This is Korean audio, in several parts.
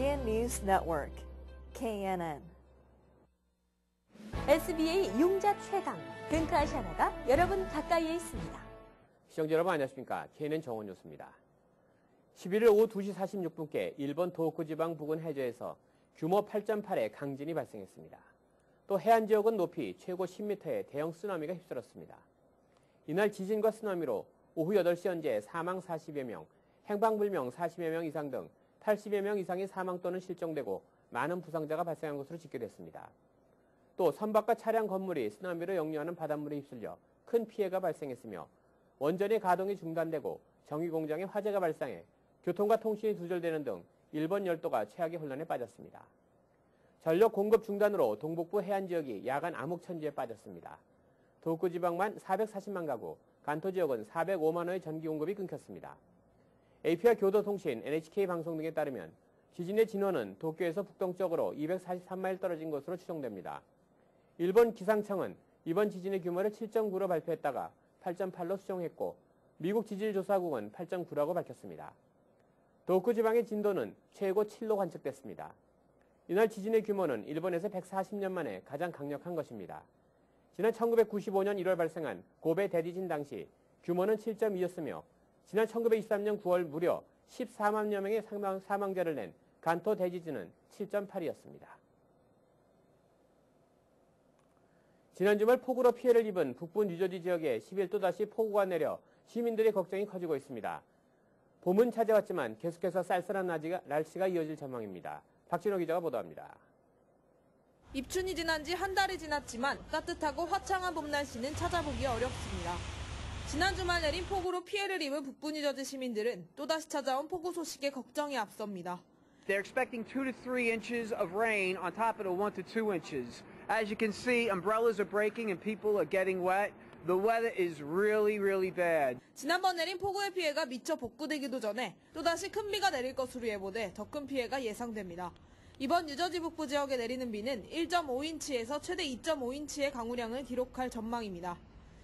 Korean News Network, KNN. SBA 용자 최강, 근크아시아나가 여러분 가까이에 있습니다. 시청자 여러분 안녕하십니까? KNN 정원 뉴스입니다. 11일 오후 2시 46분께 일본 도호쿠 지방 부근 해저에서 규모 8.8의 강진이 발생했습니다. 또 해안 지역은 높이 최고 10m의 대형 쓰나미가 휩쓸었습니다. 이날 지진과 쓰나미로 오후 8시 현재 사망 40여 명, 행방불명 40여 명 이상 등 80여 명 이상이 사망 또는 실종되고 많은 부상자가 발생한 것으로 집계됐습니다. 또 선박과 차량 건물이 쓰나미로 역류하는 바닷물에 휩쓸려 큰 피해가 발생했으며 원전의 가동이 중단되고 정유공장에 화재가 발생해 교통과 통신이 두절되는 등 일본 열도가 최악의 혼란에 빠졌습니다. 전력 공급 중단으로 동북부 해안 지역이 야간 암흑천지에 빠졌습니다. 도호쿠 지방만 440만 가구, 간토 지역은 405만 호의 전기 공급이 끊겼습니다. AP와 교도통신, NHK 방송 등에 따르면 지진의 진원은 도쿄에서 북동쪽으로 243마일 떨어진 것으로 추정됩니다. 일본 기상청은 이번 지진의 규모를 7.9로 발표했다가 8.8로 수정했고 미국 지질조사국은 8.9라고 밝혔습니다. 도호쿠 지방의 진도는 최고 7로 관측됐습니다. 이날 지진의 규모는 일본에서 140년 만에 가장 강력한 것입니다. 지난 1995년 1월 발생한 고베 대지진 당시 규모는 7.2였으며 지난 1923년 9월 무려 14만여 명의 사망자를 낸 간토 대지진은 7.8이었습니다. 지난 주말 폭우로 피해를 입은 북부 뉴저지 지역에 10일 또다시 폭우가 내려 시민들의 걱정이 커지고 있습니다. 봄은 찾아왔지만 계속해서 쌀쌀한 날씨가 이어질 전망입니다. 박진호 기자가 보도합니다. 입춘이 지난 지 한 달이 지났지만 따뜻하고 화창한 봄 날씨는 찾아보기 어렵습니다. 지난 주말 내린 폭우로 피해를 입은 북부 뉴저지 시민들은 또다시 찾아온 폭우 소식에 걱정이 앞섭니다. They're expecting 2 to 3 inches of rain on top of the 1 to 2 inches. As you can see, umbrellas are breaking and people are getting wet. The weather is really, really bad. 지난번 내린 폭우의 피해가 미처 복구되기도 전에 또다시 큰 비가 내릴 것으로 예보돼 더 큰 피해가 예상됩니다. 이번 뉴저지 북부 지역에 내리는 비는 1.5인치에서 최대 2.5인치의 강우량을 기록할 전망입니다.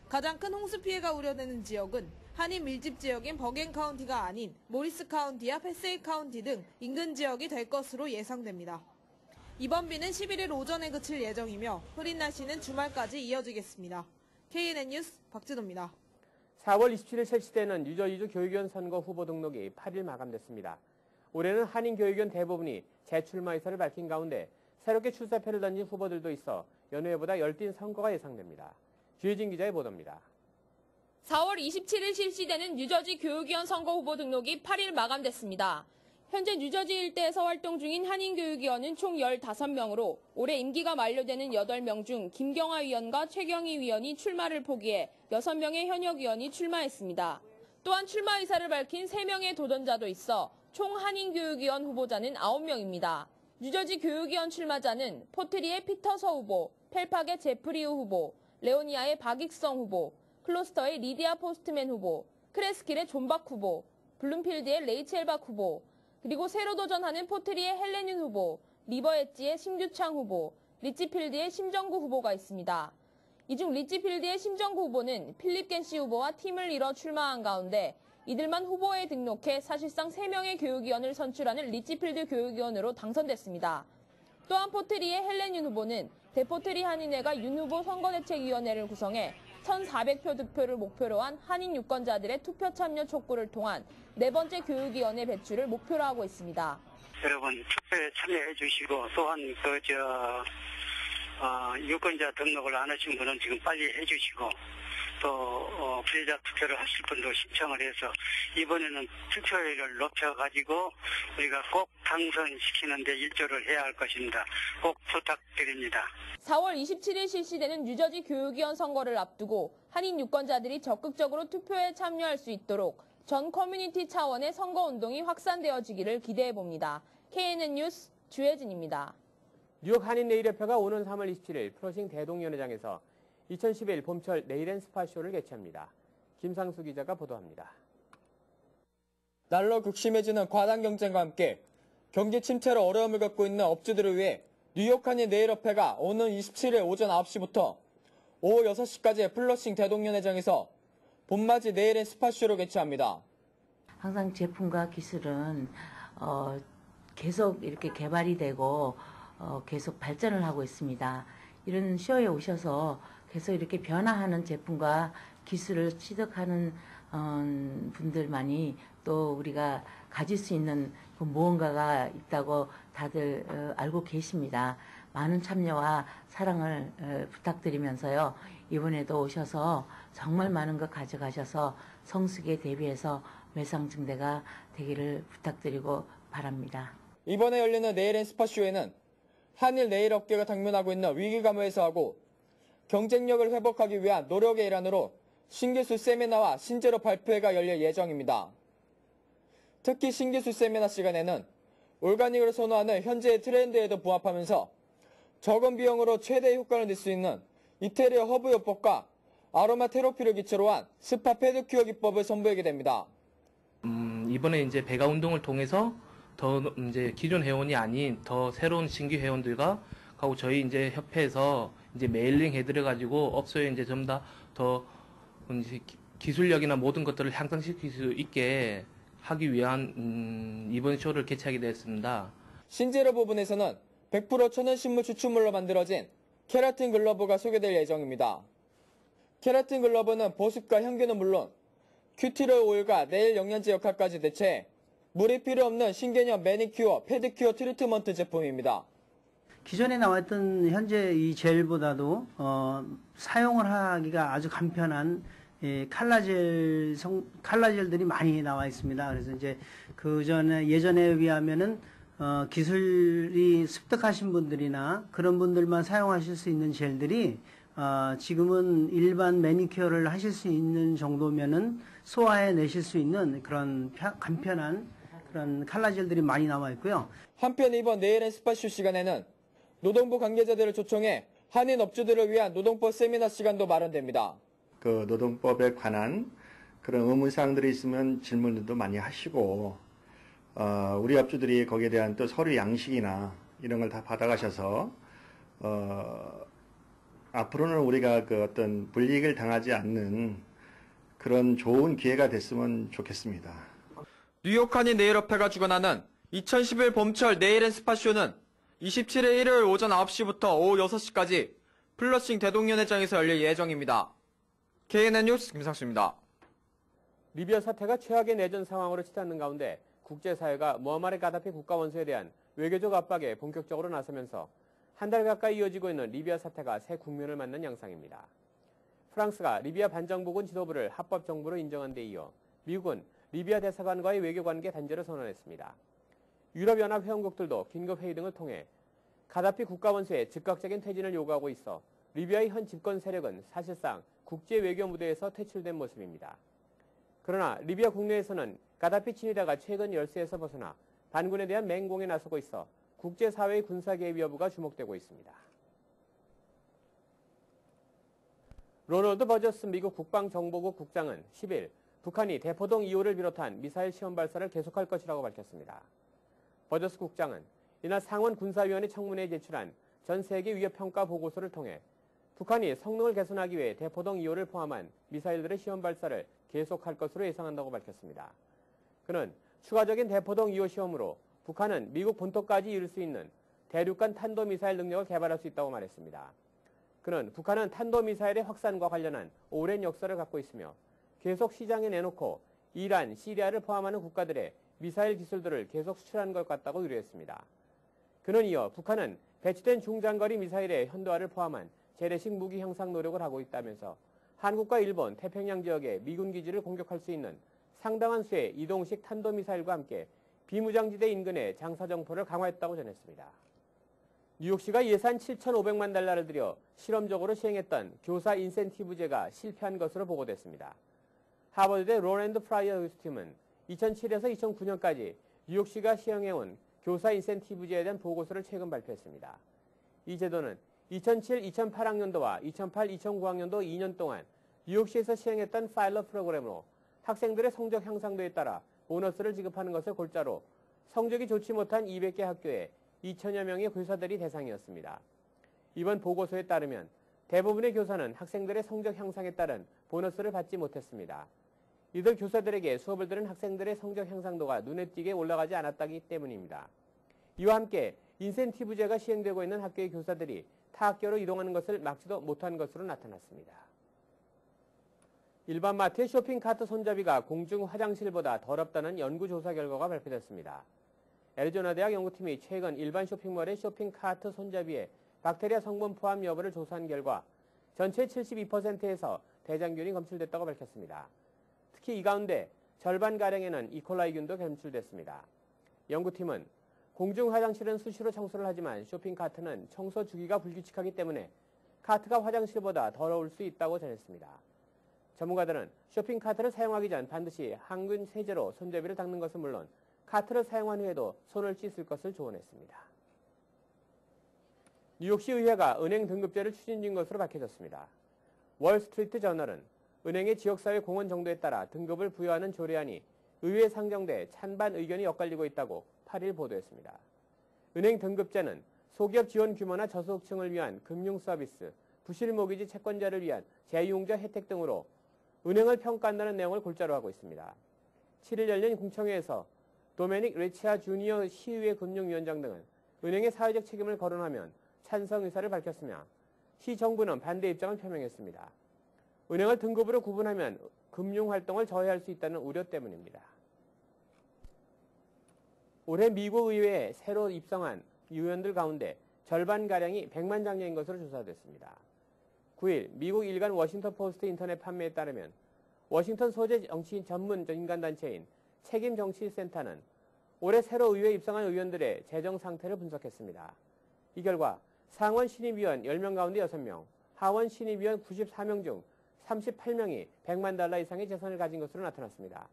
가장 큰 홍수 피해가 우려되는 지역은 한인 밀집 지역인 버겐 카운티가 아닌 모리스 카운티와 패세이 카운티 등 인근 지역이 될 것으로 예상됩니다. 이번 비는 11일 오전에 그칠 예정이며 흐린 날씨는 주말까지 이어지겠습니다. KNN 뉴스 박진호입니다. 4월 27일 실시되는 뉴저지주 교육위원 선거 후보 등록이 8일 마감됐습니다. 올해는 한인 교육위원 대부분이 재출마 의사를 밝힌 가운데 새롭게 출사표를 던진 후보들도 있어 연후에보다 열띤 선거가 예상됩니다. 주혜진 기자의 보도입니다. 4월 27일 실시되는 뉴저지 교육위원 선거 후보 등록이 8일 마감됐습니다. 현재 뉴저지 일대에서 활동 중인 한인교육위원은 총 15명으로 올해 임기가 만료되는 8명 중 김경화 위원과 최경희 위원이 출마를 포기해 6명의 현역 위원이 출마했습니다. 또한 출마 의사를 밝힌 3명의 도전자도 있어 총 한인교육위원 후보자는 9명입니다. 뉴저지 교육위원 출마자는 포트리의 피터서 후보, 펠팍의 제프리우 후보, 레오니아의 박익성 후보, 클로스터의 리디아 포스트맨 후보, 크레스킬의 존박 후보, 블룸필드의 레이첼 박 후보, 그리고 새로 도전하는 포트리의 헬레닌 후보, 리버 엣지의 심규창 후보, 리치필드의 심정구 후보가 있습니다. 이 중 리치필드의 심정구 후보는 필립 겐시 후보와 팀을 이뤄 출마한 가운데 이들만 후보에 등록해 사실상 3명의 교육위원을 선출하는 리치필드 교육위원으로 당선됐습니다. 또한 포트리의 헬레닌 후보는 대포트리 한인회가 윤 후보 선거대책위원회를 구성해 1,400표 득표를 목표로 한 한인 유권자들의 투표 참여 촉구를 통한 4번째 교육위원회 배출을 목표로 하고 있습니다. 여러분 투표에 참여해 주시고 또한 유권자 등록을 안 하신 분은 지금 빨리 해주시고 또 피해자 투표를 하실 분도 신청을 해서 이번에는 투표율을 높여가지고 우리가 꼭 당선시키는 데 일조를 해야 할 것입니다. 꼭 부탁드립니다. 4월 27일 실시되는 뉴저지 교육위원 선거를 앞두고 한인 유권자들이 적극적으로 투표에 참여할 수 있도록 전 커뮤니티 차원의 선거운동이 확산되어지기를 기대해봅니다. KNN 뉴스 주혜진입니다. 뉴욕 한인 네일협회가 오는 3월 27일 프로싱 대동연회장에서 2011 봄철 네일앤 스파쇼를 개최합니다. 김상수 기자가 보도합니다. 날로 극심해지는 과당 경쟁과 함께 경기 침체로 어려움을 겪고 있는 업주들을 위해 뉴욕 한인 네일협회가 오는 27일 오전 9시부터 오후 6시까지 플러싱 대동연회장에서 봄맞이 네일앤 스파쇼를 개최합니다. 항상 제품과 기술은 계속 이렇게 개발이 되고 계속 발전을 하고 있습니다. 이런 쇼에 오셔서 계속 이렇게 변화하는 제품과 기술을 취득하는 분들만이 또 우리가 가질 수 있는 그 무언가가 있다고 다들 알고 계십니다. 많은 참여와 사랑을 부탁드리면서요. 이번에도 오셔서 정말 많은 것 가져가셔서 성수기에 대비해서 매상 증대가 되기를 부탁드리고 바랍니다. 이번에 열리는 네일 앤 스파쇼에는 한일 네일 업계가 당면하고 있는 위기감을 해소하고 경쟁력을 회복하기 위한 노력의 일환으로 신기술 세미나와 신제로 발표회가 열릴 예정입니다. 특히 신기술 세미나 시간에는 올가닉을 선호하는 현재의 트렌드에도 부합하면서 적은 비용으로 최대 효과를 낼 수 있는 이태리어 허브 요법과 아로마 테라피를 기초로 한 스파 페디큐어 기법을 선보이게 됩니다. 이번에 이제 배가 운동을 통해서 더 이제 기존 회원이 아닌 더 새로운 신규 회원들과 하고 저희 이제 협회에서 이제 메일링 해드려가지고 업소에 이제 좀 더 이제 기술력이나 모든 것들을 향상시킬 수 있게 하기 위한 이번 쇼를 개최하게 되었습니다. 신제로 부분에서는 100% 천연 식물 추출물로 만들어진 케라틴 글러브가 소개될 예정입니다. 케라틴 글러브는 보습과 향균은 물론 큐티롤 오일과 네일 영양제 역할까지 대체해 물이 필요 없는 신개념 매니큐어, 페디큐어 트리트먼트 제품입니다. 기존에 나왔던 현재 이 젤보다도 사용을 하기가 아주 간편한 칼라젤들이 많이 나와 있습니다. 그래서 이제 예전에 비하면은 기술이 습득하신 분들이나 그런 분들만 사용하실 수 있는 젤들이 지금은 일반 매니큐어를 하실 수 있는 정도면은 소화해 내실 수 있는 그런 간편한 그런 칼라젤들이 많이 나와 있고요. 한편 이번 네일 앤 스파쇼 시간에는 노동부 관계자들을 초청해 한인 업주들을 위한 노동법 세미나 시간도 마련됩니다. 그 노동법에 관한 그런 의문사항들이 있으면 질문들도 많이 하시고 우리 업주들이 거기에 대한 또 서류 양식이나 이런 걸 다 받아가셔서 앞으로는 우리가 그 어떤 불이익을 당하지 않는 그런 좋은 기회가 됐으면 좋겠습니다. 뉴욕 한인 네일업회가 주관하는 2011 봄철 네일 앤 스파쇼는 27일 일요일 오전 9시부터 오후 6시까지 플러싱 대동연회장에서 열릴 예정입니다. KNN 뉴스 김상수입니다. 리비아 사태가 최악의 내전 상황으로 치닫는 가운데 국제사회가 무아마르 가다피 국가원수에 대한 외교적 압박에 본격적으로 나서면서 한 달 가까이 이어지고 있는 리비아 사태가 새 국면을 맞는 양상입니다. 프랑스가 리비아 반정부군 지도부를 합법정부로 인정한 데 이어 미국은 리비아 대사관과의 외교관계 단절을 선언했습니다. 유럽연합 회원국들도 긴급회의 등을 통해 가다피 국가원수의 즉각적인 퇴진을 요구하고 있어 리비아의 현 집권 세력은 사실상 국제 외교 무대에서 퇴출된 모습입니다. 그러나 리비아 국내에서는 가다피 친위대가 최근 열세에서 벗어나 반군에 대한 맹공에 나서고 있어 국제사회의 군사개입 여부가 주목되고 있습니다. 로널드 버저스 미국 국방정보국 국장은 10일 북한이 대포동 2호를 비롯한 미사일 시험 발사를 계속할 것이라고 밝혔습니다. 버저스 국장은 이날 상원 군사위원회 청문회에 제출한 전 세계 위협평가 보고서를 통해 북한이 성능을 개선하기 위해 대포동 2호를 포함한 미사일들의 시험 발사를 계속할 것으로 예상한다고 밝혔습니다. 그는 추가적인 대포동 2호 시험으로 북한은 미국 본토까지 이룰 수 있는 대륙간 탄도미사일 능력을 개발할 수 있다고 말했습니다. 그는 북한은 탄도미사일의 확산과 관련한 오랜 역사를 갖고 있으며 계속 시장에 내놓고 이란, 시리아를 포함하는 국가들의 미사일 기술들을 계속 수출한 것 같다고 의뢰했습니다. 그는 이어 북한은 배치된 중장거리 미사일의 현도화를 포함한 재래식 무기 형상 노력을 하고 있다면서 한국과 일본, 태평양 지역의 미군 기지를 공격할 수 있는 상당한 수의 이동식 탄도미사일과 함께 비무장지대 인근의 장사정포를 강화했다고 전했습니다. 뉴욕시가 예산 7,500만 달러를 들여 실험적으로 시행했던 교사 인센티브제가 실패한 것으로 보고됐습니다. 하버드대 로랜드 프라이어 교수팀은 2007에서 2009년까지 뉴욕시가 시행해온 교사 인센티브제에 대한 보고서를 최근 발표했습니다. 이 제도는 2007-2008학년도와 2008-2009학년도 2년 동안 뉴욕시에서 시행했던 파일럿 프로그램으로 학생들의 성적 향상도에 따라 보너스를 지급하는 것을 골자로 성적이 좋지 못한 200개 학교에 2천여 명의 교사들이 대상이었습니다. 이번 보고서에 따르면 대부분의 교사는 학생들의 성적 향상에 따른 보너스를 받지 못했습니다. 이들 교사들에게 수업을 들은 학생들의 성적 향상도가 눈에 띄게 올라가지 않았다기 때문입니다. 이와 함께 인센티브제가 시행되고 있는 학교의 교사들이 타 학교로 이동하는 것을 막지도 못한 것으로 나타났습니다. 일반 마트의 쇼핑카트 손잡이가 공중 화장실보다 더럽다는 연구조사 결과가 발표됐습니다. 애리조나대학 연구팀이 최근 일반 쇼핑몰의 쇼핑카트 손잡이에 박테리아 성분 포함 여부를 조사한 결과 전체 72%에서 대장균이 검출됐다고 밝혔습니다. 특히 이 가운데 절반가량에는 이콜라이균도 검출됐습니다. 연구팀은 공중 화장실은 수시로 청소를 하지만 쇼핑카트는 청소 주기가 불규칙하기 때문에 카트가 화장실보다 더러울 수 있다고 전했습니다. 전문가들은 쇼핑카트를 사용하기 전 반드시 항균 세제로 손잡이를 닦는 것은 물론 카트를 사용한 후에도 손을 씻을 것을 조언했습니다. 뉴욕시 의회가 은행 등급제를 추진 중인 것으로 밝혀졌습니다. 월스트리트 저널은 은행의 지역사회 공헌 정도에 따라 등급을 부여하는 조례안이 의회에 상정돼 찬반 의견이 엇갈리고 있다고 8일 보도했습니다. 은행 등급제는 소기업 지원 규모나 저소득층을 위한 금융 서비스, 부실 모기지 채권자를 위한 재이용자 혜택 등으로 은행을 평가한다는 내용을 골자로 하고 있습니다. 7일 열린 공청회에서 도메닉 레치아 주니어 시의회 금융위원장 등은 은행의 사회적 책임을 거론하면 찬성 의사를 밝혔으며 시 정부는 반대 입장을 표명했습니다. 은행을 등급으로 구분하면 금융활동을 저해할 수 있다는 우려 때문입니다. 올해 미국 의회에 새로 입성한 의원들 가운데 절반가량이 100만 장녀인 것으로 조사됐습니다. 9일 미국 일간 워싱턴 포스트 인터넷 판매에 따르면 워싱턴 소재 정치 전문 인간단체인 책임정치센터는 올해 새로 의회에 입성한 의원들의 재정 상태를 분석했습니다. 이 결과 상원 신입위원 10명 가운데 6명, 하원 신입위원 94명 중 38명이 100만 달러 이상의 재산을 가진 것으로 나타났습니다.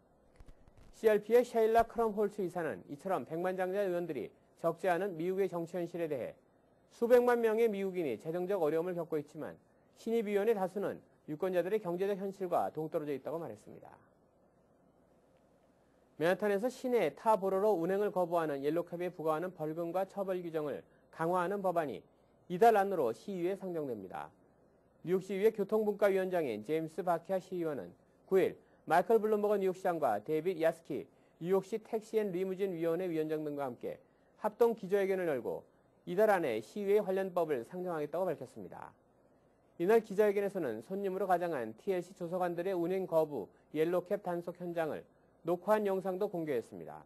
CRP의 셰일라 크럼홀츠 이사는 이처럼 100만 장자 의원들이 적지 않은 미국의 정치 현실에 대해 수백만 명의 미국인이 재정적 어려움을 겪고 있지만 신입위원의 다수는 유권자들의 경제적 현실과 동떨어져 있다고 말했습니다. 맨하탄에서 시내 타 도로로 운행을 거부하는 옐로캡에 부과하는 벌금과 처벌 규정을 강화하는 법안이 이달 안으로 시의회에 상정됩니다. 뉴욕시의회 교통분과위원장인 제임스 바키아 시의원은 9일 마이클 블룸버그 뉴욕시장과 데이빗 야스키 뉴욕시 택시 앤 리무진 위원회 위원장 등과 함께 합동 기자회견을 열고 이달 안에 시의회 관련 법을 상정하겠다고 밝혔습니다. 이날 기자회견에서는 손님으로 가장한 TLC 조서관들의 운행 거부, 옐로캡 단속 현장을 녹화한 영상도 공개했습니다.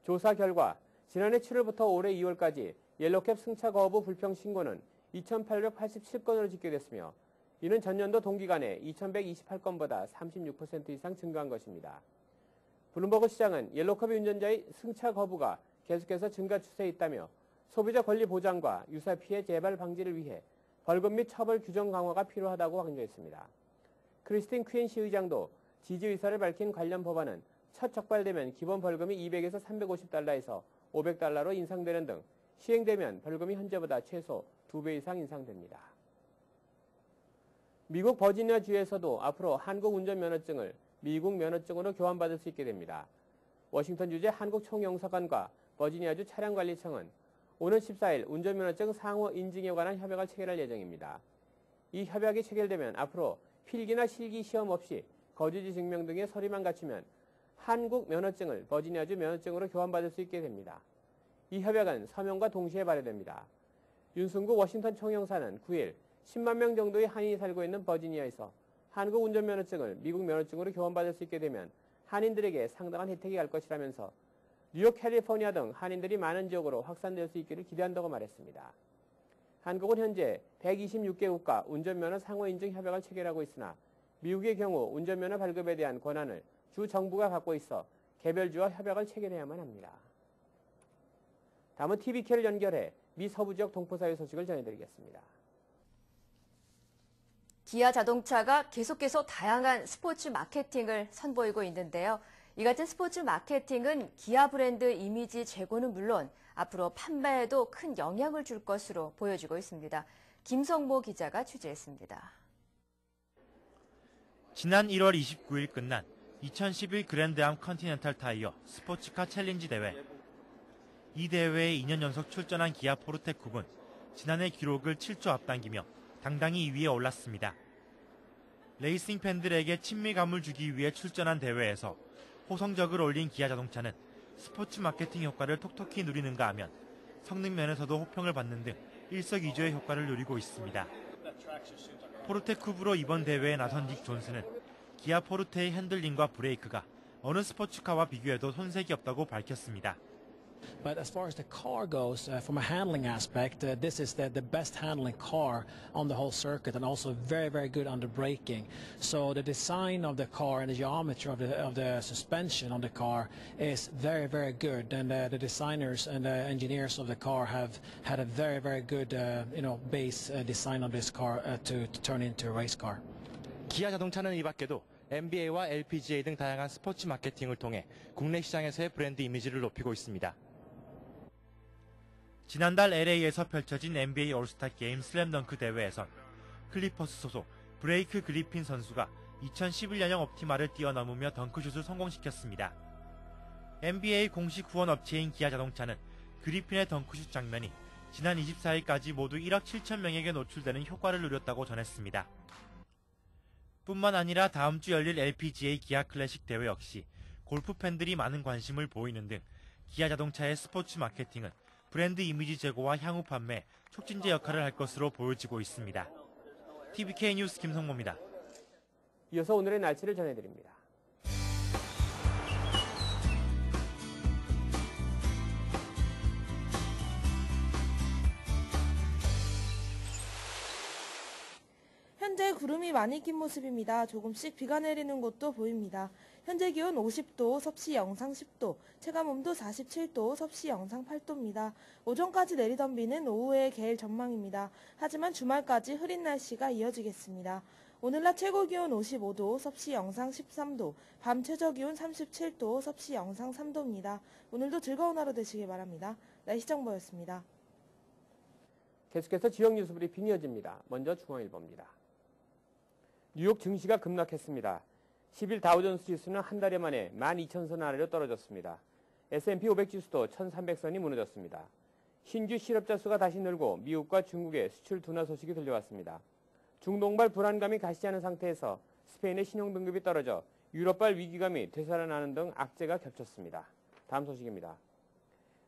조사 결과 지난해 7월부터 올해 2월까지 옐로캡 승차 거부 불평 신고는 2,887건으로 집계됐으며 이는 전년도 동기간에 2,128건보다 36% 이상 증가한 것입니다. 블룸버그 시장은 옐로캡 운전자의 승차 거부가 계속해서 증가 추세에 있다며 소비자 권리 보장과 유사 피해 재발 방지를 위해 벌금 및 처벌 규정 강화가 필요하다고 강조했습니다. 크리스틴 퀸 시의장도 지지 의사를 밝힌 관련 법안은 첫 적발되면 기본 벌금이 200에서 350달러에서 500달러로 인상되는 등 시행되면 벌금이 현재보다 최소 2배 이상 인상됩니다. 미국 버지니아주에서도 앞으로 한국 운전면허증을 미국 면허증으로 교환받을 수 있게 됩니다. 워싱턴 주재 한국총영사관과 버지니아주 차량관리청은 오는 14일 운전면허증 상호 인증에 관한 협약을 체결할 예정입니다. 이 협약이 체결되면 앞으로 필기나 실기 시험 없이 거주지 증명 등의 서류만 갖추면 한국 면허증을 버지니아주 면허증으로 교환받을 수 있게 됩니다. 이 협약은 서명과 동시에 발효됩니다. 윤승구 워싱턴 총영사는 9일 10만 명 정도의 한인이 살고 있는 버지니아에서 한국 운전면허증을 미국 면허증으로 교환받을 수 있게 되면 한인들에게 상당한 혜택이 갈 것이라면서 뉴욕, 캘리포니아 등 한인들이 많은 지역으로 확산될 수 있기를 기대한다고 말했습니다. 한국은 현재 126개국과 운전면허 상호인증 협약을 체결하고 있으나 미국의 경우 운전면허 발급에 대한 권한을 주 정부가 갖고 있어 개별주와 협약을 체결해야만 합니다. 다음은 TVK를 연결해 미 서부 지역 동포사회 소식을 전해드리겠습니다. 기아 자동차가 계속해서 다양한 스포츠 마케팅을 선보이고 있는데요. 이 같은 스포츠 마케팅은 기아 브랜드 이미지 제고는 물론 앞으로 판매에도 큰 영향을 줄 것으로 보여지고 있습니다. 김성모 기자가 취재했습니다. 지난 1월 29일 끝난 2011 그랜드암 컨티넨탈 타이어 스포츠카 챌린지 대회. 이 대회에 2년 연속 출전한 기아 포르테쿰은 지난해 기록을 7조 앞당기며 당당히 2위에 올랐습니다. 레이싱 팬들에게 친밀감을 주기 위해 출전한 대회에서 호성적을 올린 기아 자동차는 스포츠 마케팅 효과를 톡톡히 누리는가 하면 성능 면에서도 호평을 받는 등 일석이조의 효과를 누리고 있습니다. 포르테 쿱으로 이번 대회에 나선 닉 존스는 기아 포르테의 핸들링과 브레이크가 어느 스포츠카와 비교해도 손색이 없다고 밝혔습니다. But as far as the car goes, from a handling aspect, this is the best handling car on the whole circuit, and also very, very good under braking. So the design of the car and the geometry of the suspension on the car is very, very good, and the designers and the engineers of the car have had a very, very good, base design on this car to turn into a race car. 기아 자동차는 이 밖에도 NBA와 LPGA 등 다양한 스포츠 마케팅을 통해 국내 시장에서의 브랜드 이미지를 높이고 있습니다. 지난달 LA에서 펼쳐진 NBA 올스타 게임 슬램덩크 대회에선 클리퍼스 소속 브레이크 그리핀 선수가 2011년형 옵티마를 뛰어넘으며 덩크슛을 성공시켰습니다. NBA 공식 후원 업체인 기아 자동차는 그리핀의 덩크슛 장면이 지난 24일까지 모두 1억 7천 명에게 노출되는 효과를 누렸다고 전했습니다. 뿐만 아니라 다음 주 열릴 LPGA 기아 클래식 대회 역시 골프 팬들이 많은 관심을 보이는 등 기아 자동차의 스포츠 마케팅은 브랜드 이미지 제고와 향후 판매, 촉진제 역할을 할 것으로 보여지고 있습니다. TVK 뉴스 김성모입니다. 이어서 오늘의 날씨를 전해드립니다. 현재 구름이 많이 낀 모습입니다. 조금씩 비가 내리는 곳도 보입니다. 현재 기온 50도, 섭씨 영상 10도, 체감온도 47도, 섭씨 영상 8도입니다. 오전까지 내리던 비는 오후에 개일 전망입니다. 하지만 주말까지 흐린 날씨가 이어지겠습니다. 오늘 낮 최고 기온 55도, 섭씨 영상 13도, 밤 최저 기온 37도, 섭씨 영상 3도입니다. 오늘도 즐거운 하루 되시길 바랍니다. 날씨 정보였습니다. 계속해서 지역 뉴스 브리핑 이어집니다. 먼저 중앙일보입니다. 뉴욕 증시가 급락했습니다. 10일 다우존스 지수는 한 달 만에 12,000선 아래로 떨어졌습니다. S&P 500 지수도 1,300선이 무너졌습니다. 신규 실업자 수가 다시 늘고 미국과 중국의 수출 둔화 소식이 들려왔습니다. 중동발 불안감이 가시지 않은 상태에서 스페인의 신용등급이 떨어져 유럽발 위기감이 되살아나는 등 악재가 겹쳤습니다. 다음 소식입니다.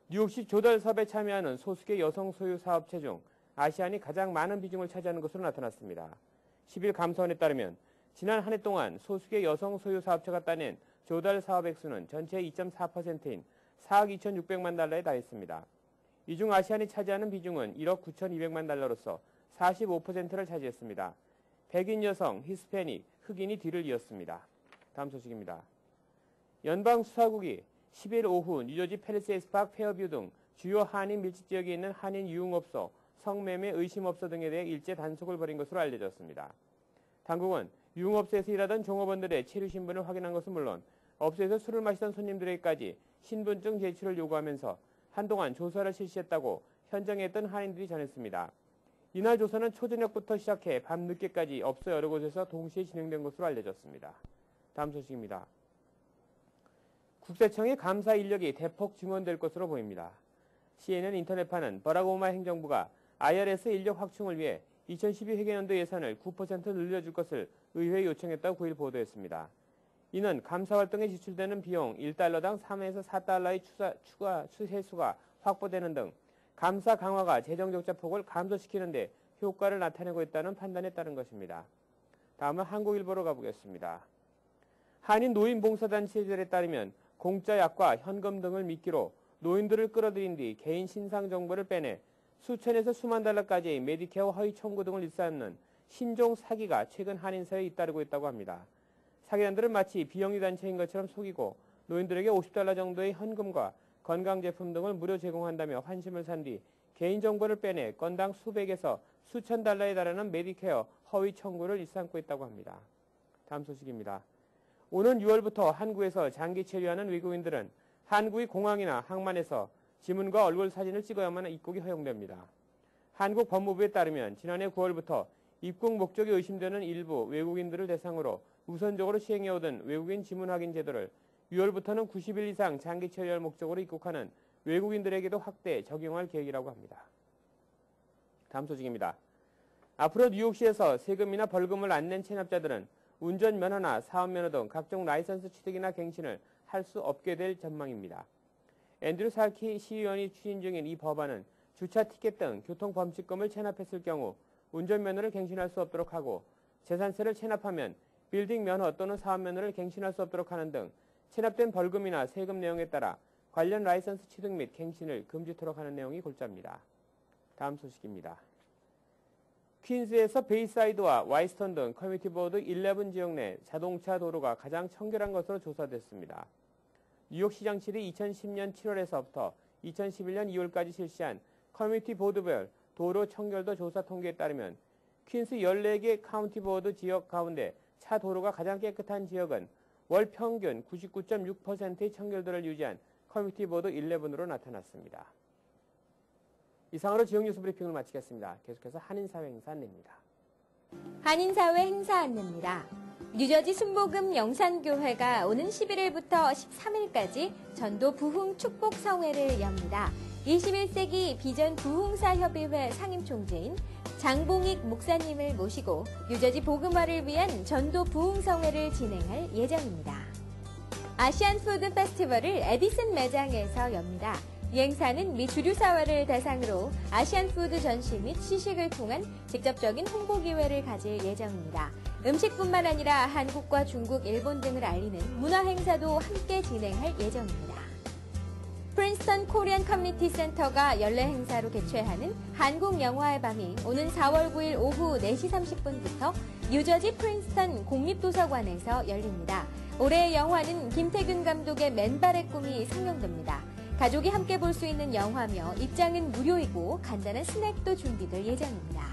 뉴욕시 조달 사업에 참여하는 소수의 여성 소유 사업체 중 아시안이 가장 많은 비중을 차지하는 것으로 나타났습니다. 10일 감사원에 따르면 지난 한 해 동안 소수의 여성 소유 사업체가 따낸 조달 사업 액수는 전체의 2.4%인 4억 2,600만 달러에 달했습니다. 이 중 아시안이 차지하는 비중은 1억 9,200만 달러로서 45%를 차지했습니다. 백인 여성, 히스패닉, 흑인이 뒤를 이었습니다. 다음 소식입니다. 연방수사국이 10일 오후 뉴저지 팰리세이드 파크 페어뷰 등 주요 한인 밀집 지역에 있는 한인 유흥업소, 성매매 의심업소 등에 대해 일제 단속을 벌인 것으로 알려졌습니다. 당국은 유흥업소에서 일하던 종업원들의 체류 신분을 확인한 것은 물론 업소에서 술을 마시던 손님들에게까지 신분증 제출을 요구하면서 한동안 조사를 실시했다고 현장에 있던 한인들이 전했습니다. 이날 조사는 초저녁부터 시작해 밤늦게까지 업소 여러 곳에서 동시에 진행된 것으로 알려졌습니다. 다음 소식입니다. 국세청의 감사 인력이 대폭 증원될 것으로 보입니다. CNN 인터넷파는 버락 오바마 행정부가 IRS 인력 확충을 위해 2012 회계연도 예산을 9% 늘려줄 것을 의회에 요청했다고 9일 보도했습니다. 이는 감사 활동에 지출되는 비용 1달러당 3에서 4달러의 추가 세수가 확보되는 등 감사 강화가 재정 적자 폭을 감소시키는 데 효과를 나타내고 있다는 판단에 따른 것입니다. 다음은 한국일보로 가보겠습니다. 한인 노인봉사단체들에 따르면 공짜 약과 현금 등을 미끼로 노인들을 끌어들인 뒤 개인 신상 정보를 빼내 수천에서 수만 달러까지의 메디케어 허위 청구 등을 일삼는 신종 사기가 최근 한인사회에 잇따르고 있다고 합니다. 사기단들은 마치 비영리 단체인 것처럼 속이고 노인들에게 50달러 정도의 현금과 건강제품 등을 무료 제공한다며 환심을 산 뒤 개인정보를 빼내 건당 수백에서 수천 달러에 달하는 메디케어 허위 청구를 일삼고 있다고 합니다. 다음 소식입니다. 오는 6월부터 한국에서 장기 체류하는 외국인들은 한국의 공항이나 항만에서 지문과 얼굴 사진을 찍어야만 입국이 허용됩니다. 한국 법무부에 따르면 지난해 9월부터 입국 목적이 의심되는 일부 외국인들을 대상으로 우선적으로 시행해오던 외국인 지문 확인 제도를 6월부터는 90일 이상 장기 체류할 목적으로 입국하는 외국인들에게도 확대 적용할 계획이라고 합니다. 다음 소식입니다. 앞으로 뉴욕시에서 세금이나 벌금을 안 낸 체납자들은 운전면허나 사업면허 등 각종 라이선스 취득이나 갱신을 할 수 없게 될 전망입니다. 앤드류 사키 시의원이 추진 중인 이 법안은 주차 티켓 등 교통범칙금을 체납했을 경우 운전면허를 갱신할 수 없도록 하고 재산세를 체납하면 빌딩 면허 또는 사업 면허를 갱신할 수 없도록 하는 등 체납된 벌금이나 세금 내용에 따라 관련 라이선스 취득 및 갱신을 금지토록 하는 내용이 골자입니다. 다음 소식입니다. 퀸즈에서 베이사이드와 와이스턴 등 커뮤니티 보드 11 지역 내 자동차 도로가 가장 청결한 것으로 조사됐습니다. 뉴욕시장실이 2010년 7월에서부터 2011년 2월까지 실시한 커뮤니티 보드별 도로 청결도 조사 통계에 따르면 퀸스 14개 카운티 보드 지역 가운데 차 도로가 가장 깨끗한 지역은 월 평균 99.6%의 청결도를 유지한 커뮤니티 보드 11으로 나타났습니다. 이상으로 지역 뉴스 브리핑을 마치겠습니다. 계속해서 한인사회 행사 안내입니다. 한인사회 행사 안내입니다. 뉴저지 순복음 영산교회가 오는 11일부터 13일까지 전도 부흥 축복 성회를 엽니다. 21세기 비전 부흥사협의회 상임총재인 장봉익 목사님을 모시고 뉴저지 복음화를 위한 전도 부흥 성회를 진행할 예정입니다. 아시안 푸드 페스티벌을 에디슨 매장에서 엽니다. 이 행사는 미 주류 사회를 대상으로 아시안 푸드 전시 및 시식을 통한 직접적인 홍보 기회를 가질 예정입니다. 음식뿐만 아니라 한국과 중국, 일본 등을 알리는 문화 행사도 함께 진행할 예정입니다. 프린스턴 코리안 커뮤니티 센터가 연례 행사로 개최하는 한국 영화의 밤이 오는 4월 9일 오후 4시 30분부터 뉴저지 프린스턴 공립도서관에서 열립니다. 올해의 영화는 김태균 감독의 맨발의 꿈이 상영됩니다. 가족이 함께 볼 수 있는 영화며 입장은 무료이고 간단한 스낵도 준비될 예정입니다.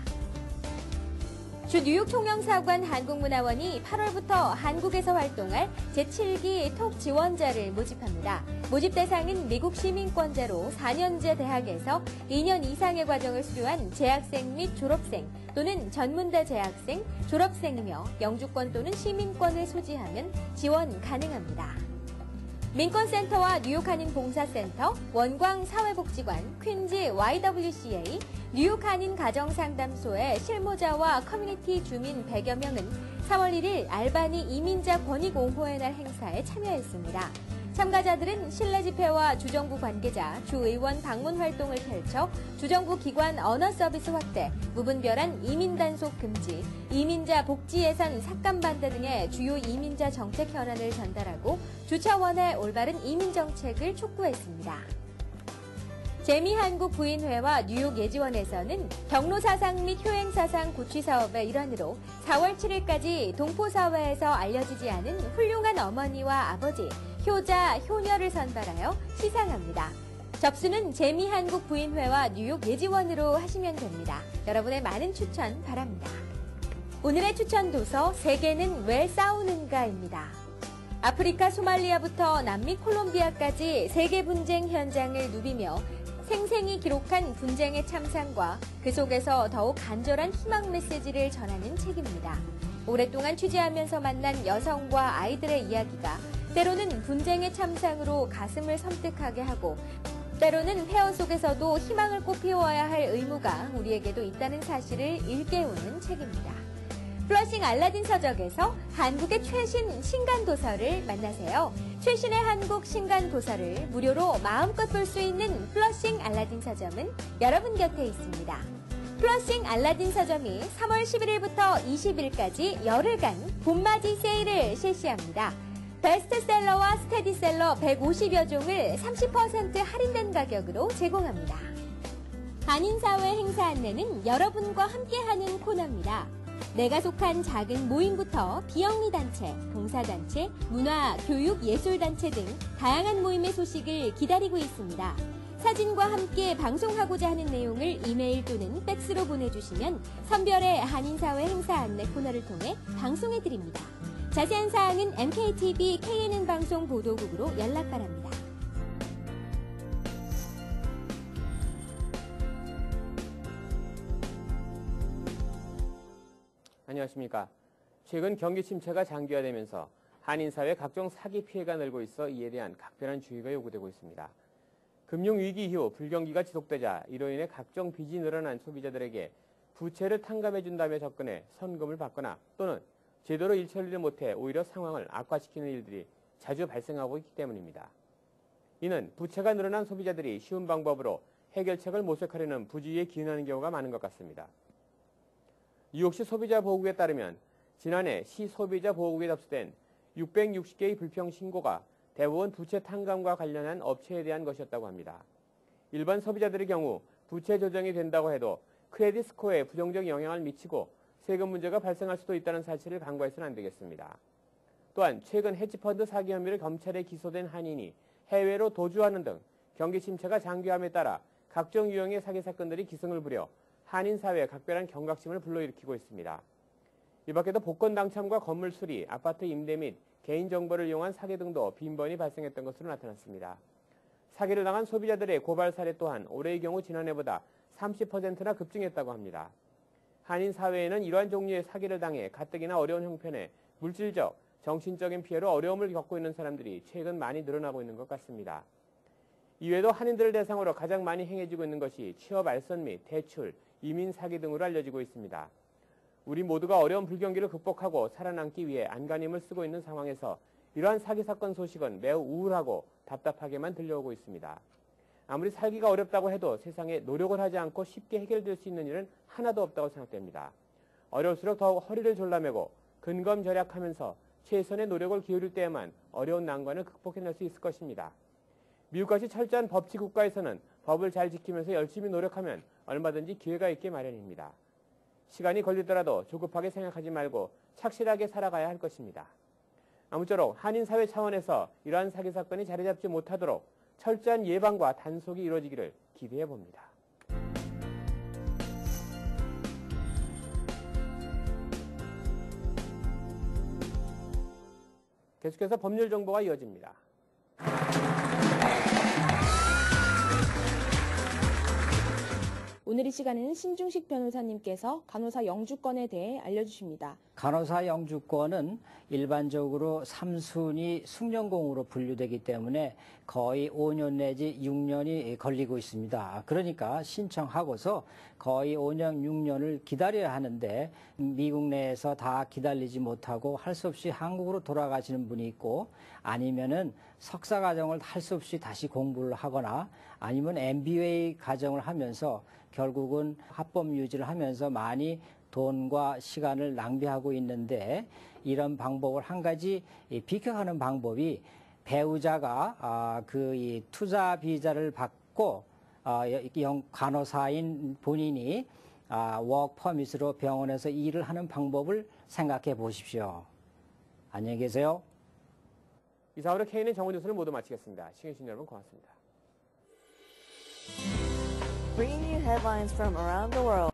주 뉴욕 총영사관 한국문화원이 8월부터 한국에서 활동할 제7기 톡 지원자를 모집합니다. 모집 대상은 미국 시민권자로 4년제 대학에서 2년 이상의 과정을 수료한 재학생 및 졸업생 또는 전문대 재학생, 졸업생이며 영주권 또는 시민권을 소지하면 지원 가능합니다. 민권센터와 뉴욕 한인봉사센터, 원광사회복지관, 퀸즈 YWCA, 뉴욕 한인가정상담소의 실무자와 커뮤니티 주민 100여 명은 3월 1일 알바니 이민자 권익옹호의 날 행사에 참여했습니다. 참가자들은 실내 집회와 주정부 관계자, 주의원 방문 활동을 펼쳐 주정부 기관 언어 서비스 확대, 무분별한 이민 단속 금지, 이민자 복지 예산 삭감 반대 등의 주요 이민자 정책 현안을 전달하고 주 차원의 올바른 이민 정책을 촉구했습니다. 재미한국 부인회와 뉴욕 예지원에서는 경로사상 및 효행사상 고취 사업의 일환으로 4월 7일까지 동포사회에서 알려지지 않은 훌륭한 어머니와 아버지, 효자, 효녀를 선발하여 시상합니다. 접수는 재미한국 부인회와 뉴욕 예지원으로 하시면 됩니다. 여러분의 많은 추천 바랍니다. 오늘의 추천 도서 세계는 왜 싸우는가입니다. 아프리카 소말리아부터 남미 콜롬비아까지 세계 분쟁 현장을 누비며 생생히 기록한 분쟁의 참상과 그 속에서 더욱 간절한 희망 메시지를 전하는 책입니다. 오랫동안 취재하면서 만난 여성과 아이들의 이야기가 때로는 분쟁의 참상으로 가슴을 섬뜩하게 하고 때로는 폐허 속에서도 희망을 꽃피워야 할 의무가 우리에게도 있다는 사실을 일깨우는 책입니다. 플러싱 알라딘 서적에서 한국의 최신 신간도서를 만나세요. 최신의 한국 신간도서를 무료로 마음껏 볼 수 있는 플러싱 알라딘 서점은 여러분 곁에 있습니다. 플러싱 알라딘 서점이 3월 11일부터 20일까지 열흘간 봄맞이 세일을 실시합니다. 베스트셀러와 스테디셀러 150여 종을 30% 할인된 가격으로 제공합니다. 한인사회 행사 안내는 여러분과 함께하는 코너입니다. 내가 속한 작은 모임부터 비영리단체, 봉사단체, 문화, 교육, 예술단체 등 다양한 모임의 소식을 기다리고 있습니다. 사진과 함께 방송하고자 하는 내용을 이메일 또는 팩스로 보내주시면 선별의 한인사회 행사 안내 코너를 통해 방송해드립니다. 자세한 사항은 MKTV KNN 방송 보도국으로 연락 바랍니다. 안녕하십니까. 최근 경기 침체가 장기화되면서 한인사회 각종 사기 피해가 늘고 있어 이에 대한 각별한 주의가 요구되고 있습니다. 금융위기 이후 불경기가 지속되자 이로 인해 각종 빚이 늘어난 소비자들에게 부채를 탕감해준다며 접근해 선금을 받거나 또는 제대로 일 처리를 못해 오히려 상황을 악화시키는 일들이 자주 발생하고 있기 때문입니다. 이는 부채가 늘어난 소비자들이 쉬운 방법으로 해결책을 모색하려는 부주의에 기인하는 경우가 많은 것 같습니다. 뉴욕시 소비자보호국에 따르면 지난해 시 소비자보호국에 접수된 660개의 불평 신고가 대부분 부채 탕감과 관련한 업체에 대한 것이었다고 합니다. 일반 소비자들의 경우 부채 조정이 된다고 해도 크레딧 스코어에 부정적 영향을 미치고 세금 문제가 발생할 수도 있다는 사실을 간과해서는 안 되겠습니다. 또한 최근 헤지펀드 사기 혐의로 검찰에 기소된 한인이 해외로 도주하는 등 경기 침체가 장기화함에 따라 각종 유형의 사기 사건들이 기승을 부려 한인 사회에 각별한 경각심을 불러일으키고 있습니다. 이 밖에도 복권 당첨과 건물 수리, 아파트 임대 및 개인정보를 이용한 사기 등도 빈번히 발생했던 것으로 나타났습니다. 사기를 당한 소비자들의 고발 사례 또한 올해의 경우 지난해보다 30%나 급증했다고 합니다. 한인 사회에는 이러한 종류의 사기를 당해 가뜩이나 어려운 형편에 물질적, 정신적인 피해로 어려움을 겪고 있는 사람들이 최근 많이 늘어나고 있는 것 같습니다. 이외에도 한인들을 대상으로 가장 많이 행해지고 있는 것이 취업 알선 및 대출, 이민 사기 등으로 알려지고 있습니다. 우리 모두가 어려운 불경기를 극복하고 살아남기 위해 안간힘을 쓰고 있는 상황에서 이러한 사기 사건 소식은 매우 우울하고 답답하게만 들려오고 있습니다. 아무리 살기가 어렵다고 해도 세상에 노력을 하지 않고 쉽게 해결될 수 있는 일은 하나도 없다고 생각됩니다. 어려울수록 더욱 허리를 졸라매고 근검절약하면서 최선의 노력을 기울일 때에만 어려운 난관을 극복해낼 수 있을 것입니다. 미국같이 철저한 법치 국가에서는 법을 잘 지키면서 열심히 노력하면 얼마든지 기회가 있게 마련입니다. 시간이 걸리더라도 조급하게 생각하지 말고 착실하게 살아가야 할 것입니다. 아무쪼록 한인사회 차원에서 이러한 사기 사건이 자리 잡지 못하도록 철저한 예방과 단속이 이루어지기를 기대해 봅니다. 계속해서 법률 정보가 이어집니다. 오늘 이 시간에는 신중식 변호사님께서 간호사 영주권에 대해 알려주십니다. 간호사 영주권은 일반적으로 3순위 숙련공으로 분류되기 때문에 거의 5년 내지 6년이 걸리고 있습니다. 그러니까 신청하고서 거의 5년, 6년을 기다려야 하는데 미국 내에서 다 기다리지 못하고 할 수 없이 한국으로 돌아가시는 분이 있고 아니면은 석사 과정을 할 수 없이 다시 공부를 하거나 아니면 MBA 과정을 하면서 결국은 합법 유지를 하면서 많이 돈과 시간을 낭비하고 있는데 이런 방법을 한 가지 비켜가는 방법이 배우자가 이 투자 비자를 받고 간호사인 본인이 워크 퍼밋으로 병원에서 일을 하는 방법을 생각해 보십시오. 안녕히 계세요. 이상으로 KNN 정원 뉴스를 모두 마치겠습니다. 시청해주신 여러분 고맙습니다. Bringing you headlines from around the world.